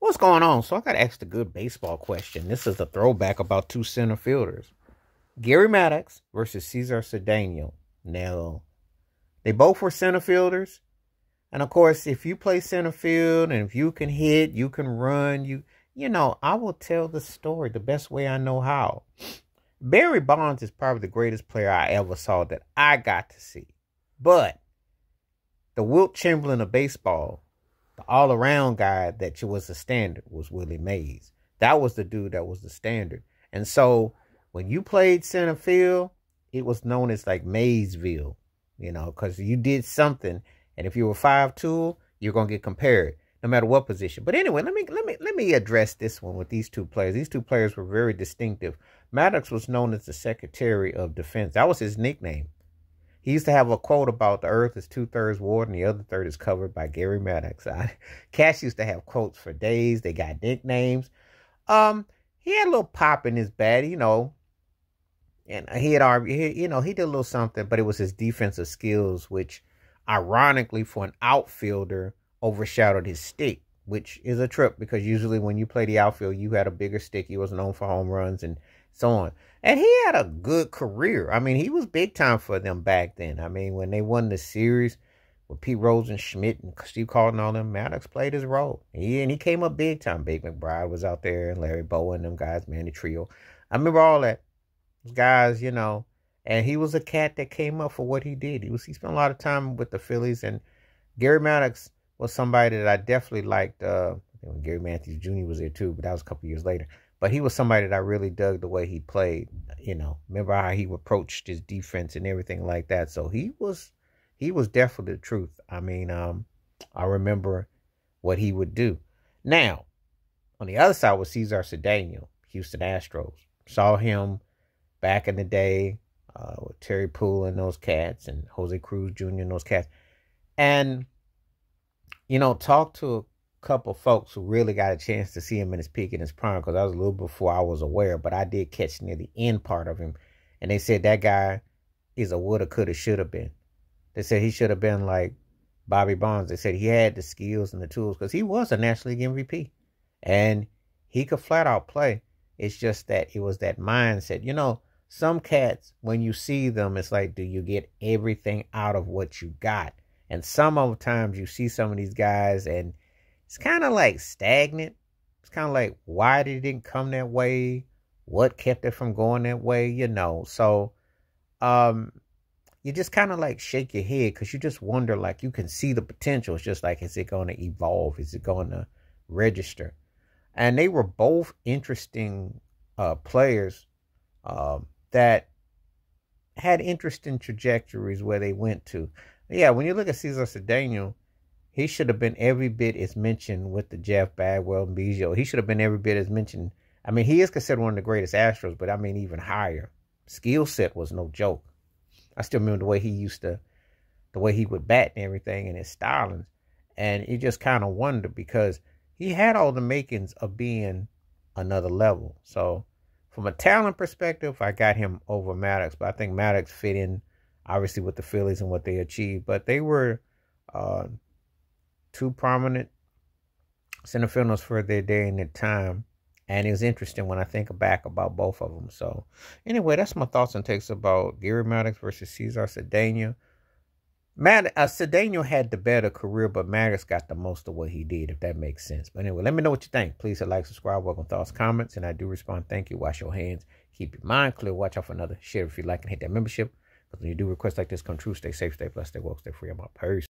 What's going on? So I got asked a good baseball question. This is a throwback about two center fielders. Gary Maddox versus Cesar cedano. Now, they both were center fielders. And of course, if you play center field and if you can hit, you can run, I will tell the story the best way I know how. Barry Bonds is probably the greatest player I ever saw that I got to see. But the Wilt Chamberlain of baseball, the all-around guy that was the standard, was Willie Mays. That was the dude that was the standard. And so when you played center field, it was known as like Maysville, because you did something. And if you were 5'2", you're gonna get compared, no matter what position. But anyway, let me address this one with these two players. These two players were very distinctive. Maddox was known as the Secretary of Defense. That was his nickname. He used to have a quote about the earth is 2/3 water and the other third is covered by Gary Maddox. Cash used to have quotes for days. They got nicknames. He had a little pop in his bat, and he did a little something, but it was his defensive skills, which ironically for an outfielder overshadowed his stick, which is a trip because usually when you play the outfield, you had a bigger stick. He was known for home runs and so on. And he had a good career. I mean, he was big time for them back then. I mean, when they won the series with Pete Rose and Schmidt and Steve Carlton and all them, Maddox played his role. He came up big time. Big McBride was out there and Larry Bowen, them guys, man, the trio. I remember all that. Those guys, and he was a cat that came up for what he did. He spent a lot of time with the Phillies, and Gary Maddox was somebody that I definitely liked. When Gary Matthews Jr. was there too, but that was a couple years later. But he was somebody that I really dug the way he played. Remember how he approached his defense and everything like that. So he was definitely the truth. I mean, I remember what he would do. Now, on the other side was Cesar cedano, Houston Astros. Saw him back in the day with Terry Poole and those cats and Jose Cruz Jr. and those cats. And, talked to a couple folks who really got a chance to see him in his peak in his prime, because I was a little before I was aware, but I did catch near the end part of him. And they said that guy is a woulda, coulda, shoulda been. They said he should have been like Bobby Bonds. They said he had the skills and the tools because he was a National League MVP. And he could flat out play. It's just that it was that mindset. Some cats, when you see them, it's like, do you get everything out of what you got? And some of the times you see some of these guys and it's kind of like stagnant. It's kind of like, why did it didn't come that way? What kept it from going that way? So you just kind of like shake your head because you just wonder, like, you can see the potential. It's just like, is it going to evolve? Is it going to register? And they were both interesting players that had interesting trajectories where they went to. Yeah, when you look at Cesar cedano, he should have been every bit as mentioned with the Jeff Bagwell and Biggio. He should have been every bit as mentioned. I mean, he is considered one of the greatest Astros, but I mean, even higher. Skill set was no joke. I still remember the way he would bat and everything and his stylings. And you just kind of wonder because he had all the makings of being another level. So from a talent perspective, I got him over Maddox, but I think Maddox fit in obviously with the Phillies and what they achieved. But they were two prominent center fielders for their day and their time. And it was interesting when I think back about both of them. So anyway, that's my thoughts and takes about Gary Maddox versus Cesar cedano. Cedano had the better career, but Maddox got the most of what he did, if that makes sense. But anyway, let me know what you think. Please hit like, subscribe, welcome thoughts, comments, and I do respond. Thank you. Wash your hands. Keep your mind clear. Watch out for another. Share if you like and hit that membership. Because when you do requests like this come true, stay safe, stay blessed, stay woke, stay free. I'm out. Peace.